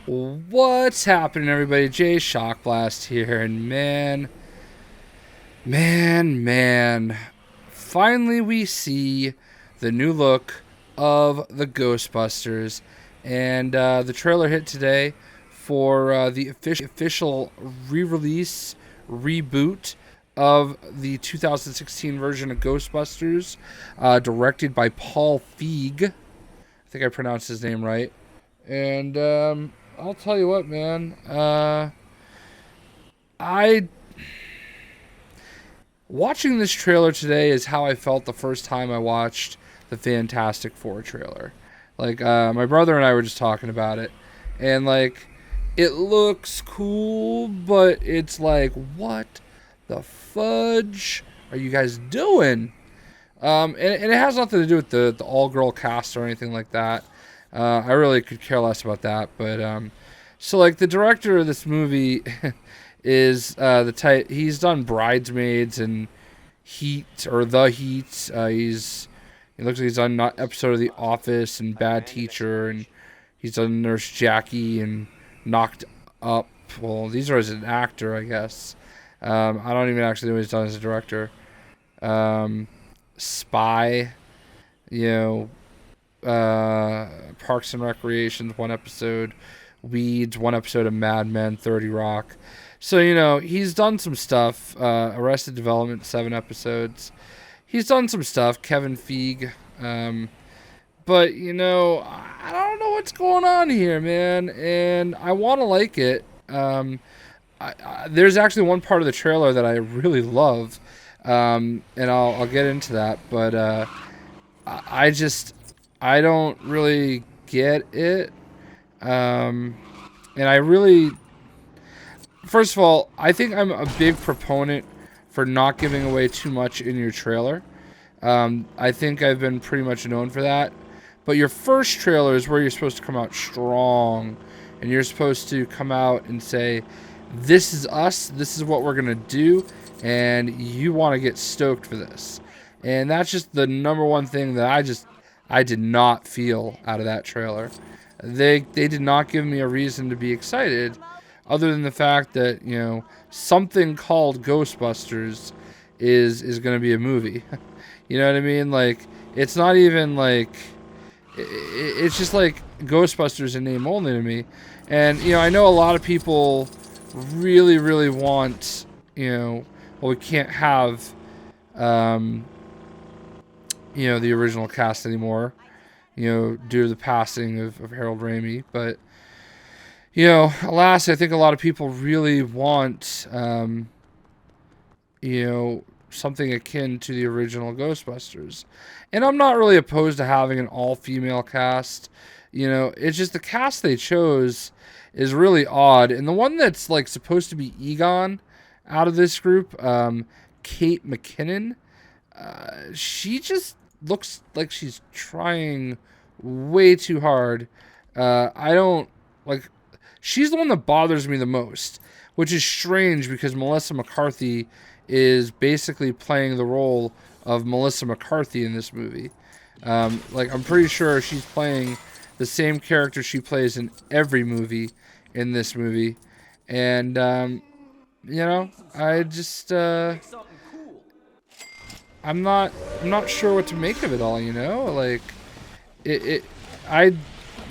What's happening, everybody? Jay Shockblast here, and man, finally we see the new look of the Ghostbusters, and the trailer hit today for the official re-release reboot of the 2016 version of Ghostbusters, directed by Paul Feig. I think I pronounced his name right. And I'll tell you what, man. I Watching this trailer today is how I felt the first time I watched the Fantastic Four trailer. Like my brother and I were just talking about it, and like it looks cool, but it's like, what the fudge are you guys doing? And it has nothing to do with the all-girl cast or anything like that. I really could care less about that. But so like the director of this movie is the type. He's done Bridesmaids and Heat or The Heat. He looks like he's done an episode of The Office and Bad Teacher, and he's done Nurse Jackie and Knocked Up. Well, these are as an actor, I guess. I don't even actually know what he's done as a director. Spy, Parks and Recreations, one episode, Weeds, one episode of Mad Men, 30 Rock. So, he's done some stuff. Arrested Development, 7 episodes. He's done some stuff. Kevin Feige. But, I don't know what's going on here, man. And I want to like it. There's actually one part of the trailer that I really love. And I'll get into that. But I don't really get it. And I really... First of all, I think I'm a big proponent for not giving away too much in your trailer. I think I've been pretty much known for that. But your first trailer is where you're supposed to come out strong. And you're supposed to come out and say, this is us, this is what we're going to do, and you want to get stoked for this. And that's just the number one thing that I did not feel out of that trailer. They did not give me a reason to be excited, other than the fact that, something called Ghostbusters is going to be a movie. You know what I mean? Like, it's not even like... It's just like Ghostbusters in name only to me. And, I know a lot of people really, really want, we can't have, the original cast anymore, due to the passing of Harold Ramey. But, alas, I think a lot of people really want, something akin to the original Ghostbusters. And I'm not really opposed to having an all-female cast. It's just the cast they chose is really odd. And the one that's, like, supposed to be Egon out of this group, Kate McKinnon, she just looks like she's trying way too hard. She's the one that bothers me the most, which is strange because Melissa McCarthy is basically playing the role of Melissa McCarthy in this movie. I'm pretty sure she's playing the same character she plays in every movie in this movie. And, I just, I'm not sure what to make of it all, like I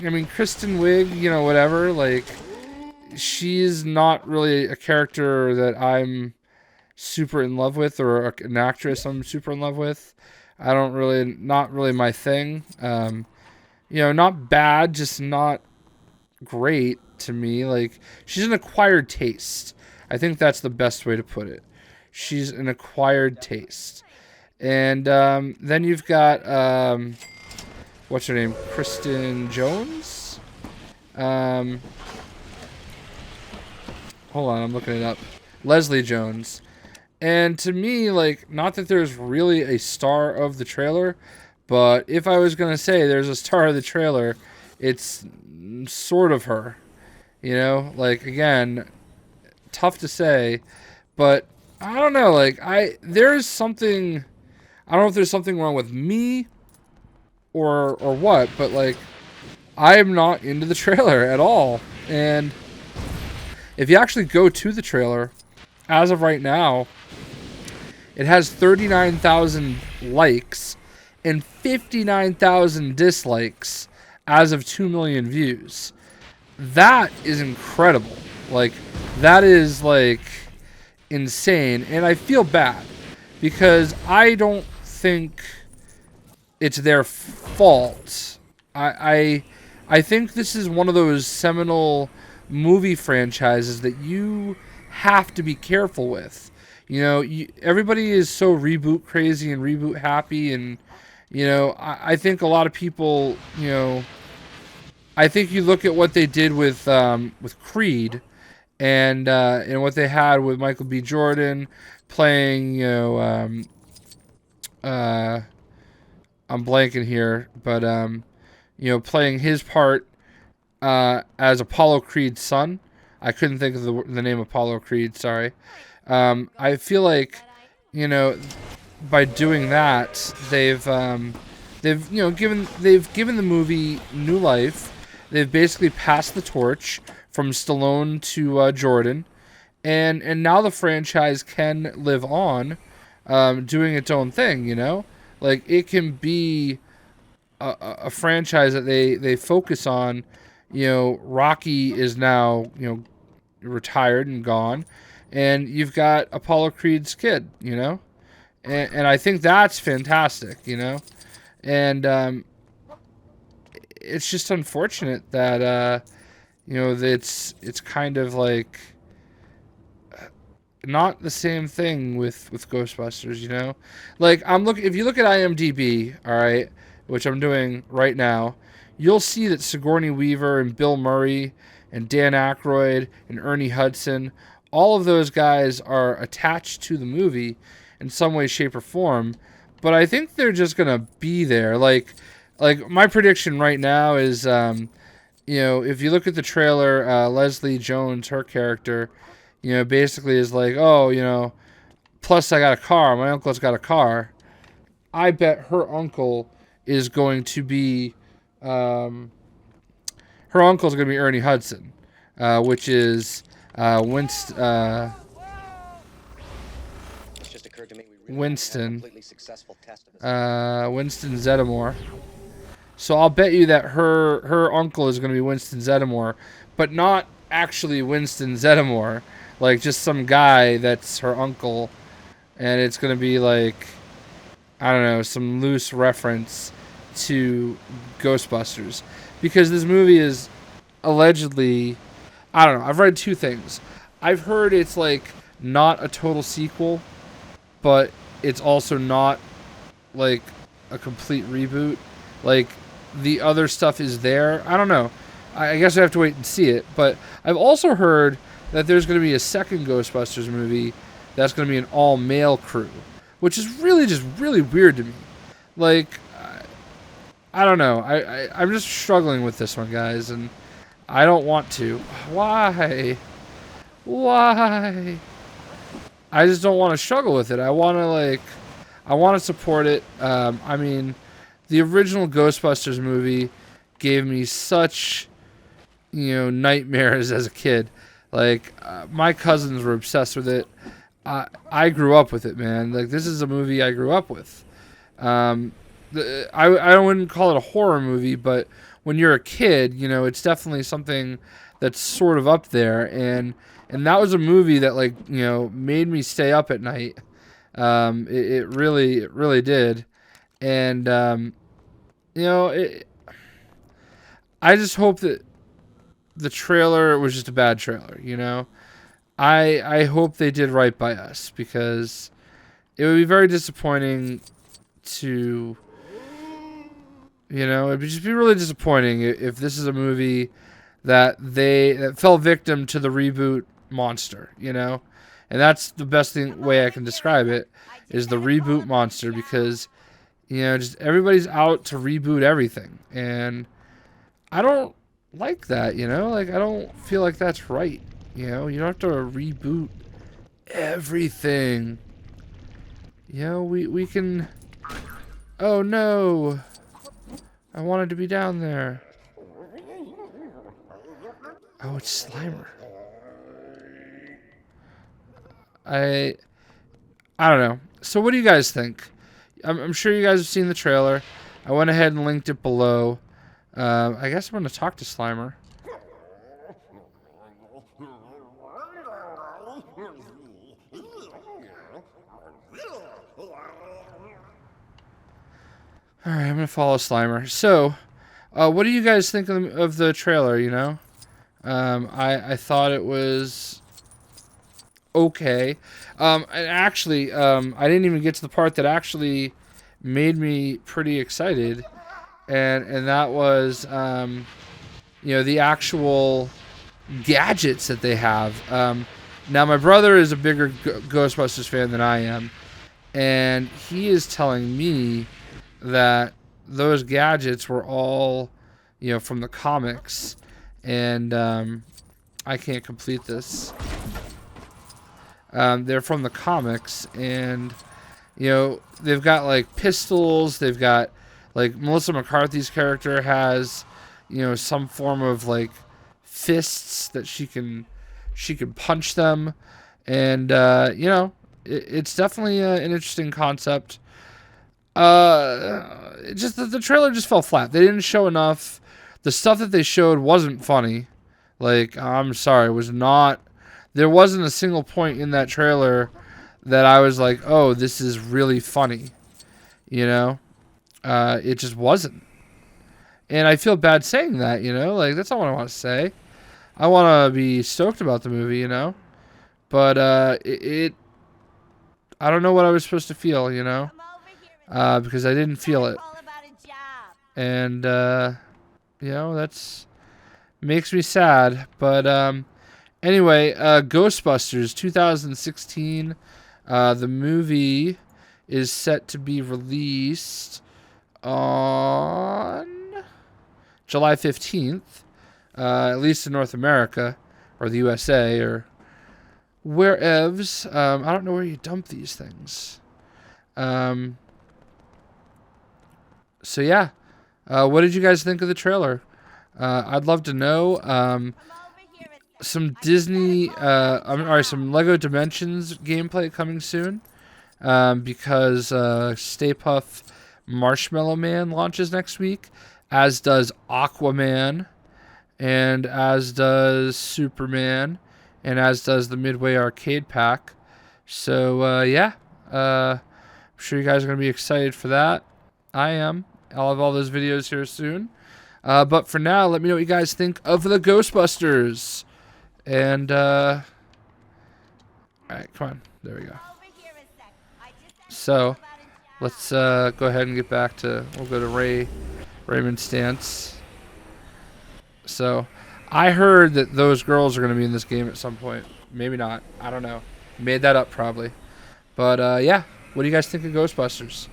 mean, Kristen Wiig, whatever, like, she's not really a character that I'm super in love with, or an actress I'm super in love with. Not really my thing. Not bad, just not great to me. Like, she's an acquired taste. I think that's the best way to put it. She's an acquired taste. And then you've got what's her name? Kristen Jones? Hold on, I'm looking it up. Leslie Jones. And to me, like, not that there's really a star of the trailer, but if I was going to say there's a star of the trailer, it's sort of her. Like, again, tough to say, but I don't know, like, there's something, I don't know if there's something wrong with me or what, but, like, I am not into the trailer at all. And if you actually go to the trailer, as of right now, it has 39,000 likes and 59,000 dislikes as of 2 million views. That is incredible. Like, that is, like, insane. And I feel bad because I don't think it's their fault. I think this is one of those seminal movie franchises that you have to be careful with. You know, everybody is so reboot crazy and reboot happy, and you know, I think a lot of people, you know, I think you look at what they did with Creed, and what they had with Michael B. Jordan playing, you know, uh, I'm blanking here, but you know, playing his part as Apollo Creed's son. I couldn't think of the name Apollo Creed. Sorry. I feel like, you know, by doing that, they've you know given the movie new life. They've basically passed the torch from Stallone to Jordan, and now the franchise can live on, doing its own thing. You know, like it can be a franchise that they focus on. You know, Rocky is now, you know, retired and gone, and you've got Apollo Creed's kid. You know, and I think that's fantastic. You know, and it's just unfortunate that you know that it's kind of like not the same thing with Ghostbusters, you know? Like if you look at IMDb, all right, which I'm doing right now, you'll see that Sigourney Weaver and Bill Murray and Dan Aykroyd and Ernie Hudson, all of those guys are attached to the movie in some way, shape, or form, but I think they're just going to be there. Like my prediction right now is you know, if you look at the trailer, Leslie Jones, her character, you know, basically is like, oh, you know, plus I got a car. My uncle's got a car. I bet her uncle is going to be, her uncle's going to be Ernie Hudson, which is Winston. Winston Zeddemore. So I'll bet you that her uncle is going to be Winston Zeddemore, but not actually Winston Zeddemore, like just some guy that's her uncle, and it's going to be like, I don't know, some loose reference to Ghostbusters, because this movie is allegedly, I don't know, I've read two things. I've heard it's like not a total sequel, but it's also not like a complete reboot. Like the other stuff is there. I don't know. I guess I have to wait and see it. But I've also heard that there's going to be a second Ghostbusters movie that's going to be an all-male crew, which is really just really weird to me. Like, I don't know. I'm just struggling with this one, guys, and I don't want to. Why? Why? I just don't want to struggle with it. I want to support it. I mean, the original Ghostbusters movie gave me such, you know, nightmares as a kid. Like, my cousins were obsessed with it. I grew up with it, man. Like, this is a movie I grew up with. I wouldn't call it a horror movie, but when you're a kid, you know, it's definitely something that's sort of up there. And that was a movie that, like, you know, made me stay up at night. It really did. And, you know, I just hope that the trailer was just a bad trailer, you know? I hope they did right by us, because it would be very disappointing to, you know, it would just be really disappointing if this is a movie that fell victim to the reboot monster, you know? And that's the best way I can describe it, is the reboot monster, because, you know, just everybody's out to reboot everything. And I don't like that, you know? Like, I don't feel like that's right, you know? You don't have to reboot everything. You know, we can... Oh, no. I wanted to be down there. Oh, it's Slimer. I don't know. So what do you guys think? I'm sure you guys have seen the trailer. I went ahead and linked it below. I guess I'm going to talk to Slimer. All right, I'm going to follow Slimer. So, what do you guys think of the trailer, you know? I thought it was okay. And actually, I didn't even get to the part that actually made me pretty excited. And that was, you know, the actual gadgets that they have. Now, my brother is a bigger Ghostbusters fan than I am. And he is telling me that those gadgets were all, you know, from the comics. And I can't complete this. They're from the comics. And, you know, they've got, like, pistols. They've got, like, Melissa McCarthy's character has, you know, some form of, like, fists that she can punch them. And, you know, it's definitely an interesting concept. Just the trailer just fell flat. They didn't show enough. The stuff that they showed wasn't funny. Like, I'm sorry, it was not. There wasn't a single point in that trailer that I was like, oh, this is really funny. You know? It just wasn't. And I feel bad saying that, you know? Like, that's not what I want to say. I want to be stoked about the movie, you know? But, I don't know what I was supposed to feel, you know? Because I didn't feel it. And, you know, that's makes me sad. But, anyway, Ghostbusters 2016. The movie is set to be released on July 15th. At least in North America. Or the USA. Or wherevs. I don't know where you dump these things. So yeah, what did you guys think of the trailer? I'd love to know. Some Disney, some Lego Dimensions gameplay coming soon. Because Stay Puft Marshmallow Man launches next week, as does Aquaman, and as does Superman, and as does the Midway Arcade Pack. So yeah, I'm sure you guys are gonna be excited for that. I am. I'll have all those videos here soon. But for now, let me know what you guys think of the Ghostbusters. And, alright, come on. There we go. So, let's go ahead and get back to, we'll go to Raymond's stance. So, I heard that those girls are going to be in this game at some point. Maybe not. I don't know. Made that up probably. But, yeah. What do you guys think of Ghostbusters?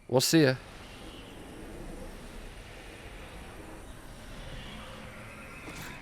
We'll see ya.